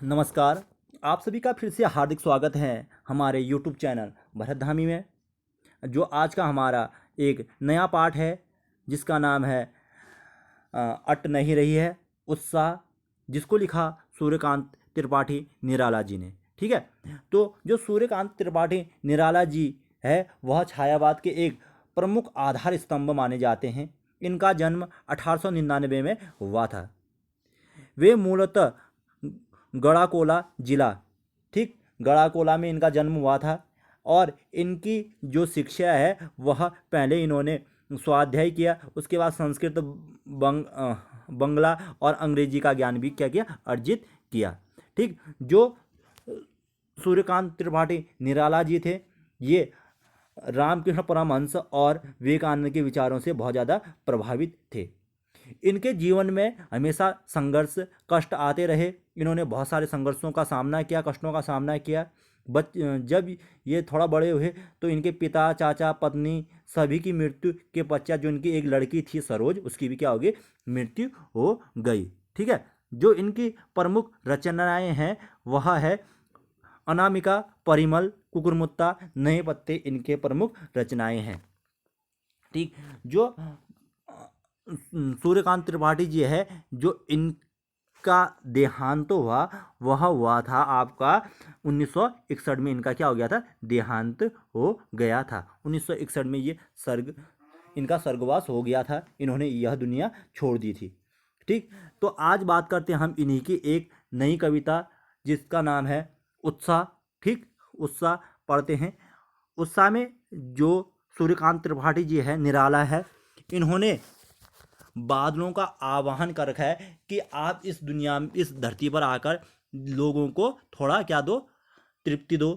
नमस्कार। आप सभी का फिर से हार्दिक स्वागत है हमारे YouTube चैनल भरत धामी में। जो आज का हमारा एक नया पाठ है जिसका नाम है अट नहीं रही है उत्साह, जिसको लिखा सूर्यकांत त्रिपाठी निराला जी ने। ठीक है, तो जो सूर्यकांत त्रिपाठी निराला जी है वह छायावाद के एक प्रमुख आधार स्तंभ माने जाते हैं। इनका जन्म 1899 में हुआ था। वे मूलतः गढ़ाकोला जिला, ठीक, गढ़ाकोला में इनका जन्म हुआ था। और इनकी जो शिक्षा है वह पहले इन्होंने स्वाध्याय किया, उसके बाद संस्कृत, बंगला और अंग्रेजी का ज्ञान भी क्या किया, अर्जित किया। ठीक, जो सूर्यकांत त्रिपाठी निराला जी थे ये रामकृष्ण परमहंस और विवेकानंद के विचारों से बहुत ज़्यादा प्रभावित थे। इनके जीवन में हमेशा संघर्ष, कष्ट आते रहे। इन्होंने बहुत सारे संघर्षों का सामना किया, कष्टों का सामना किया। जब ये थोड़ा बड़े हुए तो इनके पिता, चाचा, पत्नी सभी की मृत्यु के पश्चात जो इनकी एक लड़की थी सरोज, उसकी भी क्या हो गई, मृत्यु हो गई। ठीक है, जो इनकी प्रमुख रचनाएं हैं वह है अनामिका, परिमल, कुकुरमुत्ता, नए पत्ते इनके प्रमुख रचनाएं हैं। ठीक, जो सूर्यकांत त्रिपाठी जी है, जो इनका देहांत हुआ वह हुआ था आपका 1961 में। इनका क्या हो गया था, देहांत हो गया था 1961 में। ये इनका स्वर्गवास हो गया था, इन्होंने यह दुनिया छोड़ दी थी। ठीक, तो आज बात करते हैं हम इन्हीं की एक नई कविता जिसका नाम है उत्साह। ठीक, उत्साह पढ़ते हैं। उत्साह में जो सूर्यकांत त्रिपाठी जी है, निराला है, इन्होंने बादलों का आवाहन कर रखा है कि आप इस दुनिया में, इस धरती पर आकर लोगों को थोड़ा क्या दो, तृप्ति दो,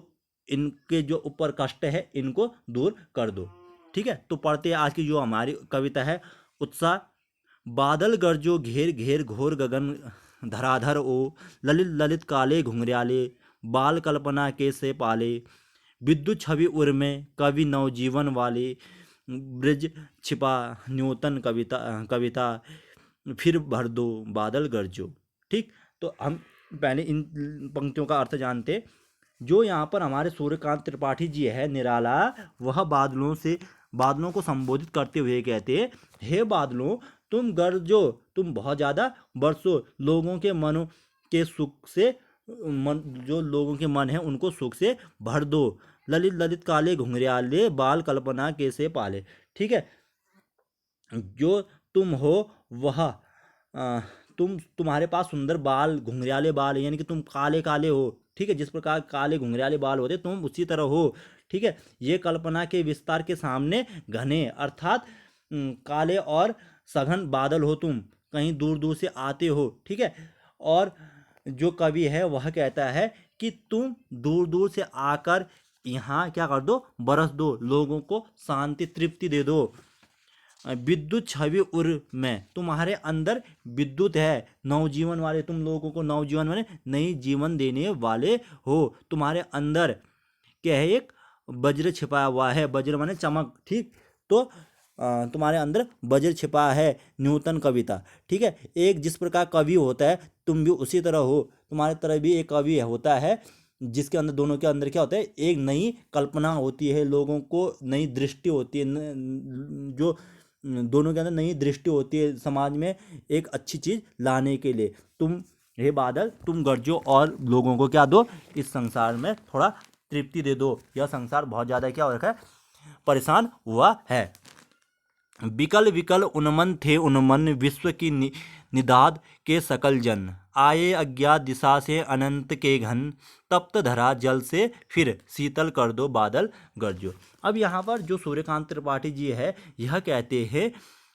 इनके जो ऊपर कष्ट है इनको दूर कर दो। ठीक है, तो पढ़ते हैं आज की जो हमारी कविता है उत्साह। बादल गरजो घेर घेर घोर गगन धराधर ओ, ललित ललित काले घुंघराले बाल कल्पना के से पाले, विद्युत छवि उर्मे कवि नवजीवन वाले, ब्रिज छिपा न्यूतन कविता कविता, फिर भर दो बादल गरजो। ठीक, तो हम पहले इन पंक्तियों का अर्थ जानते। जो यहाँ पर हमारे सूर्यकांत त्रिपाठी जी है निराला, वह बादलों को संबोधित करते हुए कहते, हे बादलों तुम गरजो, तुम बहुत ज़्यादा बरसो, लोगों के मनों के सुख से जो लोगों के मन है उनको सुख से भर दो, ललित ललित काले घुंघराले बाल कल्पना के से पाले। ठीक है, जो तुम हो वह तुम्हारे पास सुंदर बाल, घुंघराले बाल, यानी कि तुम काले काले हो। ठीक है, जिस प्रकार काले घुंघराले बाल होते तुम उसी तरह हो। ठीक है, ये कल्पना के विस्तार के सामने घने, अर्थात काले और सघन बादल हो तुम, कहीं दूर दूर से आते हो। ठीक है, और जो कवि है वह कहता है कि तुम दूर दूर से आकर यहाँ क्या कर दो, बरस दो, लोगों को शांति तृप्ति दे दो। विद्युत छवि उर में, तुम्हारे अंदर विद्युत है, नवजीवन वाले, तुम लोगों को नवजीवन माने नई जीवन देने वाले हो। तुम्हारे अंदर क्या है, एक वज्र छिपा हुआ है, वज्र माने चमक। ठीक, तो तुम्हारे अंदर वज्र छिपा है, नूतन कविता। ठीक है, एक जिस प्रकार कवि होता है तुम भी उसी तरह हो, तुम्हारे तरह भी एक कवि होता है जिसके अंदर, दोनों के अंदर क्या होता है, एक नई कल्पना होती है, लोगों को नई दृष्टि होती है, जो दोनों के अंदर नई दृष्टि होती है समाज में एक अच्छी चीज लाने के लिए। तुम हे बादल तुम गरजो और लोगों को क्या दो, इस संसार में थोड़ा तृप्ति दे दो। यह संसार बहुत ज्यादा क्या हो रखा है, परेशान हुआ है। विकल विकल उन्मन थे उन्मन विश्व की निदाद के सकल जन, आए अज्ञात दिशा से अनंत के घन, तप्त धरा जल से फिर शीतल कर दो बादल गरजो। अब यहाँ पर जो सूर्यकांत त्रिपाठी जी है यह कहते हैं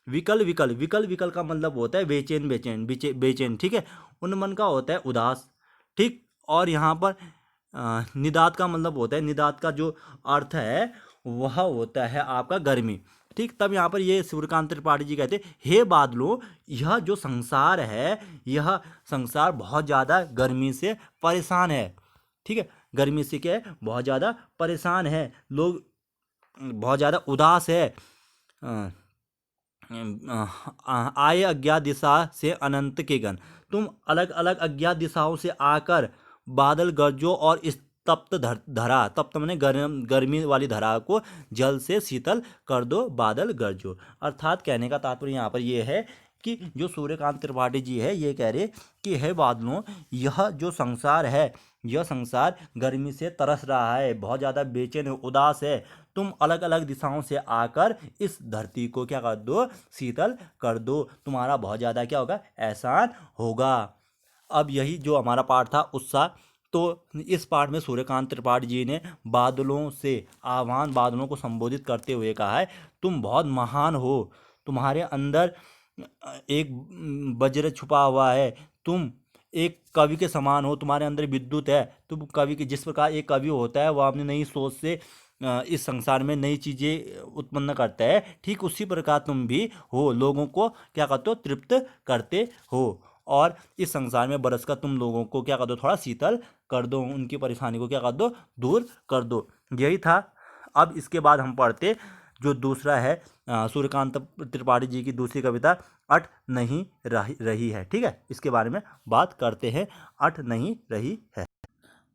विकल विकल, विकल विकल का मतलब होता है बेचैन बेचैन बेचैन। ठीक है, उन्मन का होता है उदास। ठीक, और यहाँ पर निदात का मतलब होता है, निदात का जो अर्थ है वह होता है आपका गर्मी। ठीक, तब यहाँ पर ये सूर्यकांत त्रिपाठी जी कहते, हे बादलों यह जो संसार है, यह संसार बहुत ज़्यादा गर्मी से परेशान है। ठीक है, गर्मी से क्या है, बहुत ज़्यादा परेशान है, लोग बहुत ज़्यादा उदास है। आए अज्ञात दिशा से अनंत के गण, तुम अलग अलग अज्ञात दिशाओं से आकर बादल गरजो और इस तप्त धरा, तप्त मैंने गर्मी वाली धरा को जल से शीतल कर दो बादल गरजो। अर्थात कहने का तात्पर्य यहाँ पर ये है कि जो सूर्यकांत त्रिपाठी जी है ये कह रहे कि है बादलों, यह जो संसार है, यह संसार गर्मी से तरस रहा है, बहुत ज़्यादा बेचैन उदास है, तुम अलग अलग दिशाओं से आकर इस धरती को क्या कर दो, शीतल कर दो, तुम्हारा बहुत ज़्यादा क्या होगा, एहसान होगा। अब यही जो हमारा पाठ था उत्साह, तो इस पाठ में सूर्यकांत त्रिपाठी जी ने बादलों से आह्वान, बादलों को संबोधित करते हुए कहा है तुम बहुत महान हो, तुम्हारे अंदर एक वज्र छुपा हुआ है, तुम एक कवि के समान हो, तुम्हारे अंदर विद्युत है, तुम कवि के, जिस प्रकार एक कवि होता है वह अपनी नई सोच से इस संसार में नई चीज़ें उत्पन्न करता है, ठीक उसी प्रकार तुम भी हो, लोगों को क्या करते हो, तृप्त करते हो, और इस संसार में बरस कर तुम लोगों को क्या कर दो, थोड़ा शीतल कर दो, उनकी परेशानी को क्या कर दो, दूर कर दो। यही था। अब इसके बाद हम पढ़ते जो दूसरा है सूर्यकांत त्रिपाठी जी की दूसरी कविता अट नहीं रही है। ठीक है, इसके बारे में बात करते हैं, अट नहीं रही है।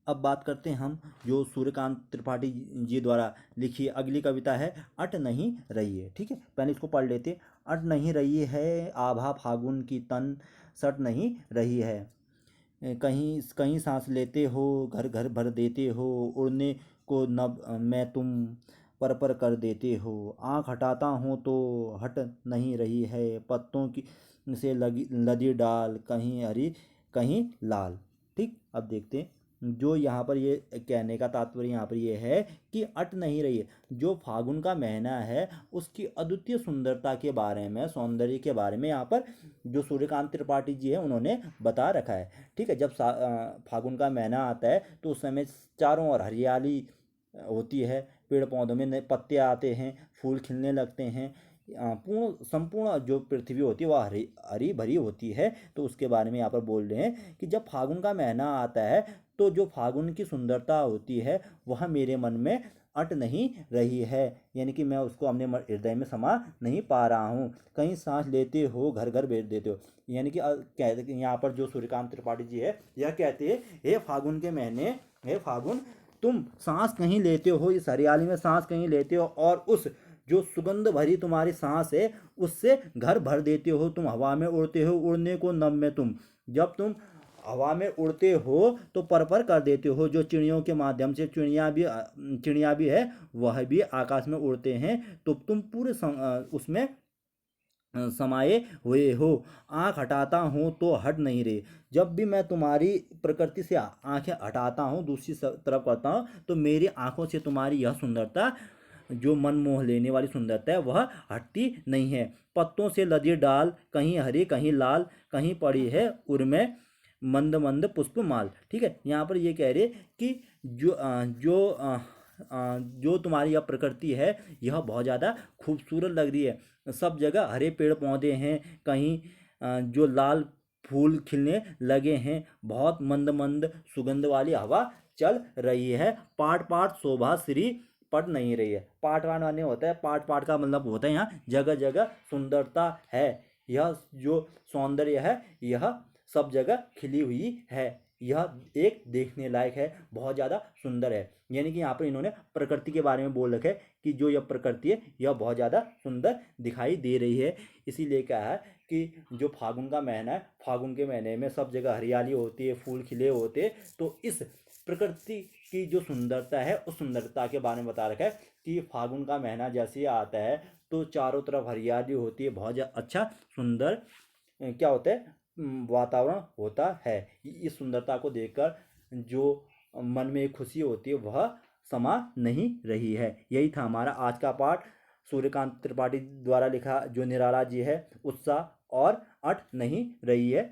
अब बात करते हैं हम जो सूर्यकांत त्रिपाठी जी द्वारा लिखी अगली कविता है अट नहीं रही है। ठीक है, पहले इसको पढ़ लेते। अट नहीं रही है आभा फागुन की तन सट नहीं रही है, कहीं कहीं सांस लेते हो घर घर भर देते हो, उड़ने को नभ मैं तुम पर कर देते हो, आँख हटाता हूँ तो हट नहीं रही है, पत्तों की से लगी लदी डाल कहीं हरी कहीं लाल। ठीक, अब देखते हैं जो यहाँ पर ये कहने का तात्पर्य यहाँ पर ये है कि अट नहीं रही है, जो फागुन का महीना है उसकी अद्वितीय सुंदरता के बारे में, सौंदर्य के बारे में यहाँ पर जो सूर्यकांत त्रिपाठी जी है उन्होंने बता रखा है। ठीक है, जब फागुन का महीना आता है तो उस समय चारों ओर हरियाली होती है, पेड़ पौधों में नए पत्ते आते हैं, फूल खिलने लगते हैं, पूर्ण संपूर्ण जो पृथ्वी होती है वह हरी हरी भरी होती है। तो उसके बारे में यहाँ पर बोल रहे हैं कि जब फागुन का महीना आता है तो जो फागुन की सुंदरता होती है वह मेरे मन में अट नहीं रही है, यानी कि मैं उसको अपने हृदय में समा नहीं पा रहा हूँ, कहीं सांस लेते हो घर घर भेज देते हो, यानी कि कहते यहाँ पर जो सूर्यकांत त्रिपाठी जी है यह कहते हैं हे फागुन के महीने, हे फागुन तुम सांस कहीं लेते हो, इस हरियाली में सांस कहीं लेते हो और उस जो सुगंध भरी तुम्हारी सांस है उससे घर भर देते हो, तुम हवा में उड़ते हो, उड़ने को नभ में तुम, जब तुम हवा में उड़ते हो तो पर कर देते हो, जो चिड़ियों के माध्यम से चिड़िया भी है वह भी आकाश में उड़ते हैं, तो तुम पूरे उसमें समाये हुए हो, आँख हटाता हूँ तो हट नहीं रहे, जब भी मैं तुम्हारी प्रकृति से आंखें हटाता हूँ दूसरी तरफ करता हूँ तो मेरी आंखों से तुम्हारी यह सुंदरता जो मन मोह लेने वाली सुंदरता है वह हटती नहीं है, पत्तों से लदी डाल कहीं हरी कहीं लाल, कहीं पड़ी है उर्मे मंद मंद पुष्प माल। ठीक है, यहाँ पर ये कह रहे कि जो तुम्हारी यह प्रकृति है यह बहुत ज़्यादा खूबसूरत लग रही है, सब जगह हरे पेड़ पौधे हैं, कहीं जो लाल फूल खिलने लगे हैं, बहुत मंद मंद सुगंध वाली हवा चल रही है, पाट पाट शोभा श्री पट नहीं रही है। पाट वाट माने होता है, पाट पाट का मतलब होता है यहाँ जगह जगह सुंदरता है, यह जो सौंदर्य है यह सब जगह खिली हुई है, यह एक देखने लायक है, बहुत ज़्यादा सुंदर है, यानी कि यहाँ पर इन्होंने प्रकृति के बारे में बोल रखा है कि जो यह प्रकृति है यह बहुत ज़्यादा सुंदर दिखाई दे रही है। इसीलिए क्या है कि जो फागुन का महीना है, फागुन के महीने में सब जगह हरियाली होती है, फूल खिले होते हैं, तो इस प्रकृति की जो सुंदरता है उस सुंदरता के बारे में बता रखा है कि फागुन का महीना जैसे ही आता है तो चारों तरफ हरियाली होती है, बहुत अच्छा सुंदर क्या होता है वातावरण होता है, इस सुंदरता को देखकर जो मन में एक खुशी होती है वह समा नहीं रही है। यही था हमारा आज का पाठ, सूर्यकांत त्रिपाठी द्वारा लिखा जो निराला जी है उत्साह और अट नहीं रही है।